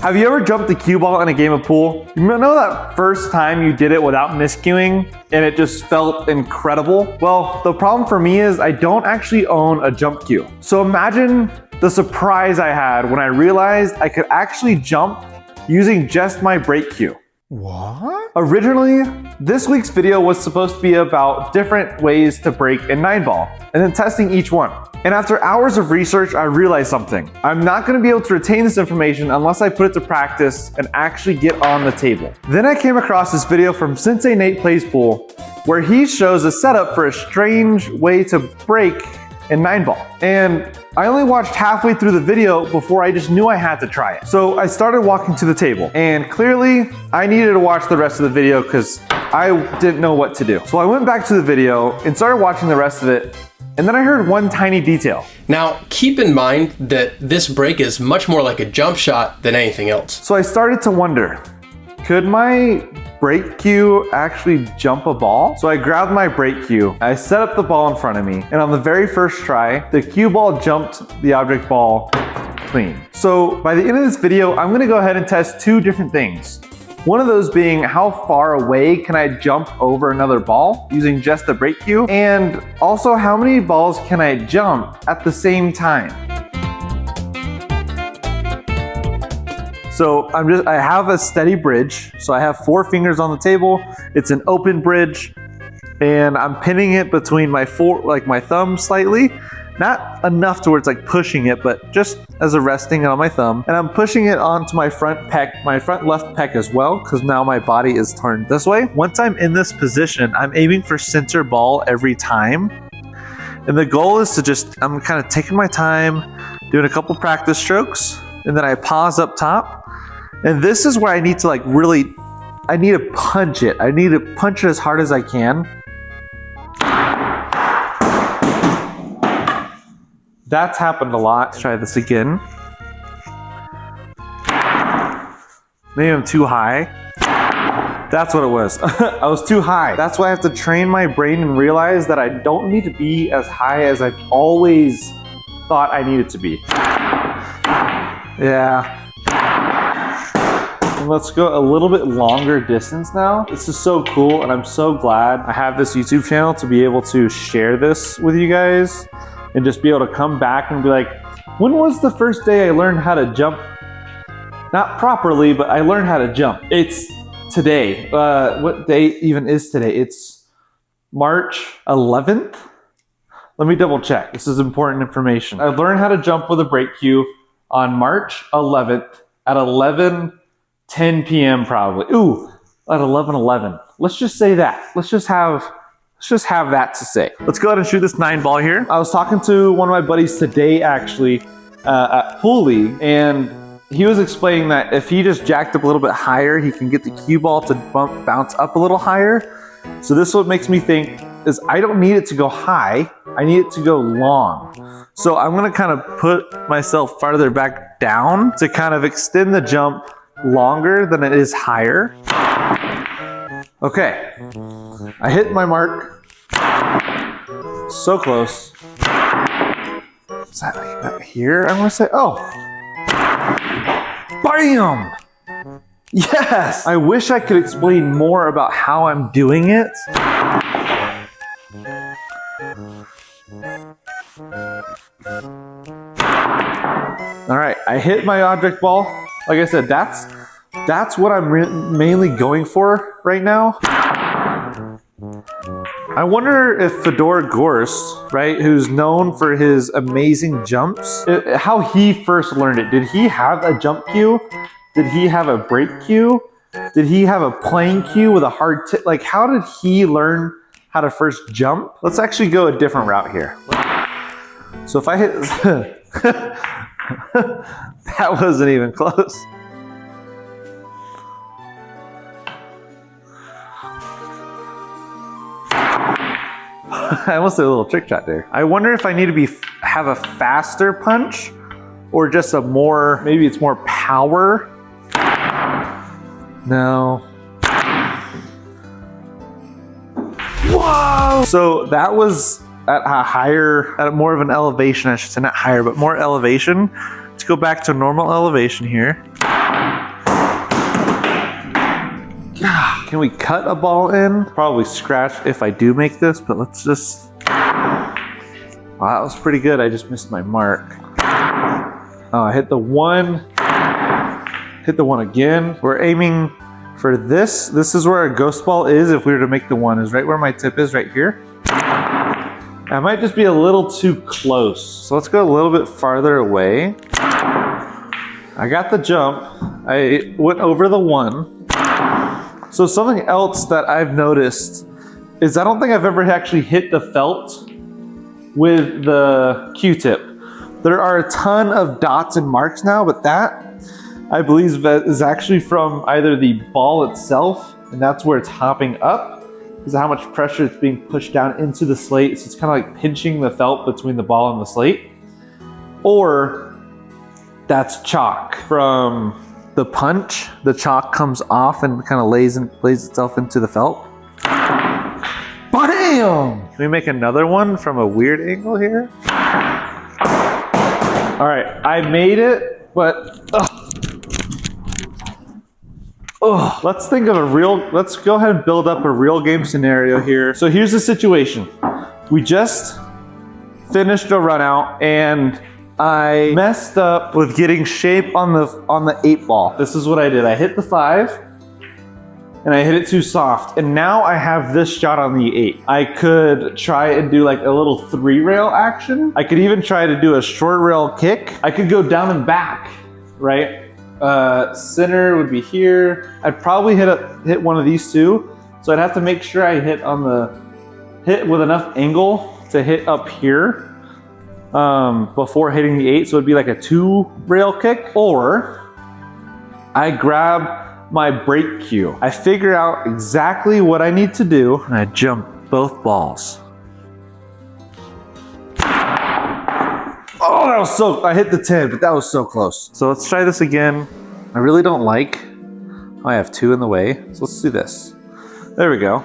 Have you ever jumped the cue ball in a game of pool? You know that first time you did it without miscuing and it just felt incredible? Well, the problem for me is I don't actually own a jump cue. So imagine the surprise I had when I realized I could actually jump using just my brake cue. What? Originally, this week's video was supposed to be about different ways to brake in 9-ball and then testing each one. And after hours of research, I realized something. I'm not gonna be able to retain this information unless I put it to practice and actually get on the table. Then I came across this video from Sensei Nate Plays Pool where he shows a setup for a strange way to brake in 9-ball. And I only watched halfway through the video before I just knew I had to try it. So I started walking to the table and clearly I needed to watch the rest of the video because I didn't know what to do. So I went back to the video and started watching the rest of it. And then I heard one tiny detail. Now, keep in mind that this brake is much more like a jump shot than anything else. So I started to wonder, could my brake cue actually jump a ball? So I grabbed my brake cue, I set up the ball in front of me, and on the very first try, the cue ball jumped the object ball clean. So by the end of this video, I'm gonna go ahead and test two different things. One of those being how far away can I jump over another ball using just the brake cue? And also how many balls can I jump at the same time? So I have a steady bridge. So I have 4 fingers on the table. It's an open bridge and I'm pinning it between my thumb slightly. Not enough to where it's like pushing it, but just as a resting on my thumb. And I'm pushing it onto my front pec, my front left pec as well, because now my body is turned this way. Once I'm in this position, I'm aiming for center ball every time. And the goal is to I'm kind of taking my time, doing a couple practice strokes, and then I pause up top. And this is where I need to I need to punch it. I need to punch it as hard as I can. That's happened a lot. Let's try this again. Maybe I'm too high. That's what it was. I was too high. That's why I have to train my brain and realize that I don't need to be as high as I've always thought I needed to be. Yeah. And let's go a little bit longer distance now. This is so cool and I'm so glad I have this YouTube channel to be able to share this with you guys. And just be able to come back and be like, when was the first day I learned how to jump? Not properly, but I learned how to jump. It's today. What day even is today? It's March 11th. Let me double check. This is important information. I learned how to jump with a brake cue on March 11th at 11:10 p.m. probably. Ooh, at 11:11. Let's just say that. Let's just have that to say. Let's go ahead and shoot this 9-ball here. I was talking to one of my buddies today actually at Pool League, and he was explaining that if he just jacked up a little bit higher, he can get the cue ball to bounce up a little higher. So this is what makes me think is I don't need it to go high, I need it to go long. So I'm gonna kind of put myself farther back down to kind of extend the jump longer than it is higher. Okay, I hit my mark. So close. Is that like here? I'm gonna say, oh. Bam! Yes! I wish I could explain more about how I'm doing it. All right, I hit my object ball. Like I said, that's what I'm mainly going for right now. I wonder if Fedor Gorst, right, who's known for his amazing jumps, how he first learned it. Did he have a jump cue? Did he have a brake cue? Did he have a playing cue with a hard tip? Like, how did he learn how to first jump? Let's actually go a different route here. So if I hit, that wasn't even close. I almost did a little trick shot there. I wonder if I need to have a faster punch or just a more, maybe it's more power. No. Whoa! So that was at a higher, at more of an elevation, I should say, not higher, but more elevation. Let's go back to normal elevation here. Can we cut a ball in? Probably scratch if I do make this, but let's just... Wow, that was pretty good. I just missed my mark. Oh, I hit the one. Hit the one again. We're aiming for this. This is where a ghost ball is if we were to make the one, is right where my tip is, right here. I might just be a little too close. So let's go a little bit farther away. I got the jump. I went over the one. So something else that I've noticed is I don't think I've ever actually hit the felt with the Q-tip. There are a ton of dots and marks now, but that I believe that is actually from either the ball itself, and that's where it's hopping up, because of how much pressure it's being pushed down into the slate. So it's kind of like pinching the felt between the ball and the slate. Or that's chalk from the punch. The chalk comes off and kind of lays itself into the felt. Bam! Can we make another one from a weird angle here? All right, I made it, but let's think of let's go ahead and build up a real game scenario here. So here's the situation. We just finished a run out and I messed up with getting shape on the 8 ball. This is what I did. I hit the 5 and I hit it too soft. And now I have this shot on the 8. I could try and do like a little 3-rail action. I could even try to do a short rail kick. I could go down and back, right? Center would be here. I'd probably hit one of these two. So I'd have to make sure I hit with enough angle to hit up here before hitting the 8. So it'd be like a 2-rail kick. Or I grab my break cue. I figure out exactly what I need to do and I jump both balls. Oh, I hit the 10, but that was so close. So let's try this again. I really don't like how I have 2 in the way. So let's do this. There we go.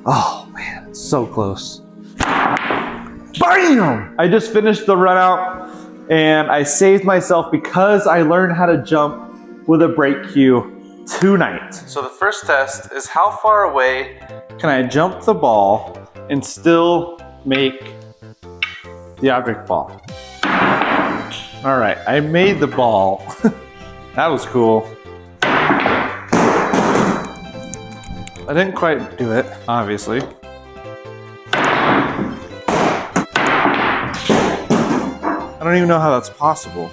Oh man, it's so close. Bam! I just finished the run out and I saved myself because I learned how to jump with a break cue tonight. So the first test is how far away can I jump the ball and still make the object fall. All right, I made the ball. That was cool. I didn't quite do it, obviously. I don't even know how that's possible.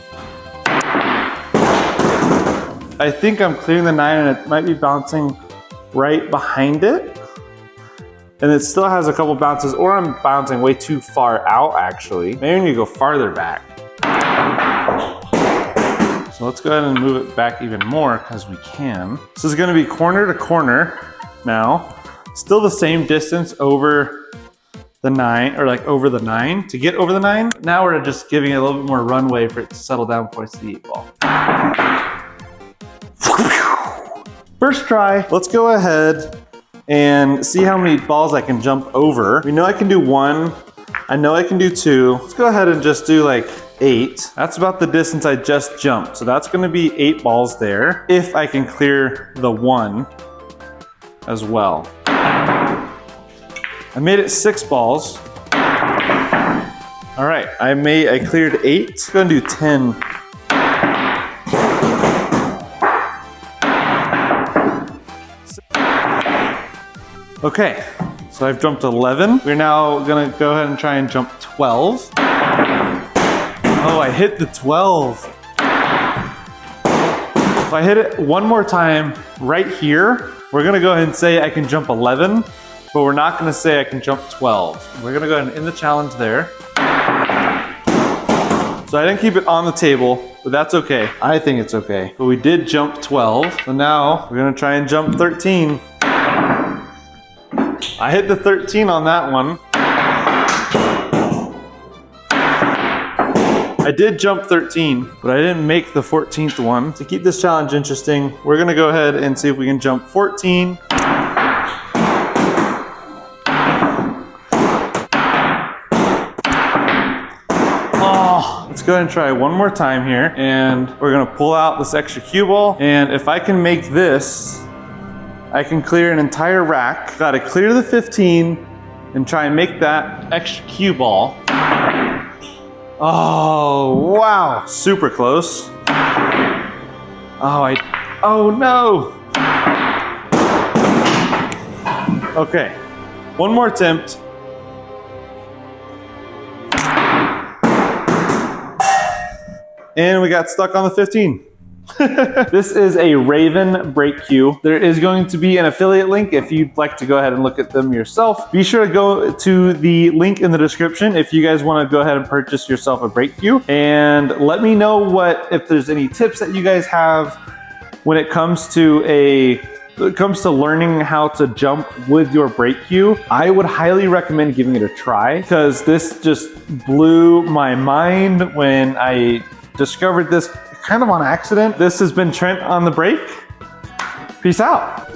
I think I'm clearing the 9 and it might be bouncing right behind it. And it still has a couple bounces, or I'm bouncing way too far out actually. Maybe we need to go farther back. So let's go ahead and move it back even more because we can. This is gonna be corner to corner now. Still the same distance over the 9, or like over the 9 to get over the 9. Now we're just giving it a little bit more runway for it to settle down before it's the 8 ball. First try, let's go ahead and see how many balls I can jump over. We know I can do 1. I know I can do 2. Let's go ahead and just do like 8. That's about the distance I just jumped. So that's gonna be 8 balls there, if I can clear the 1 as well. I made it 6 balls. All right, I cleared 8. I'm gonna do 10. Okay, so I've jumped 11. We're now gonna go ahead and try and jump 12. Oh, I hit the 12. If I hit it one more time right here, we're gonna go ahead and say I can jump 11, but we're not gonna say I can jump 12. We're gonna go ahead and end the challenge there. So I didn't keep it on the table, but that's okay. I think it's okay. But we did jump 12, so now we're gonna try and jump 13. I hit the 13 on that one. I did jump 13, but I didn't make the 14th one. To keep this challenge interesting, we're gonna go ahead and see if we can jump 14. Oh, Oh, let's go ahead and try one more time here. And we're gonna pull out this extra cue ball. And if I can make this, I can clear an entire rack. Gotta clear the 15 and try and make that extra cue ball. Oh, wow. Super close. Oh no. Okay, one more attempt. And we got stuck on the 15. This is a Raven brake cue. There is going to be an affiliate link if you'd like to go ahead and look at them yourself. Be sure to go to the link in the description if you guys want to go ahead and purchase yourself a brake cue. And let me know if there's any tips that you guys have when it comes to learning how to jump with your brake cue. I would highly recommend giving it a try because this just blew my mind when I discovered this kind of on accident. This has been Trent on the brake. Peace out.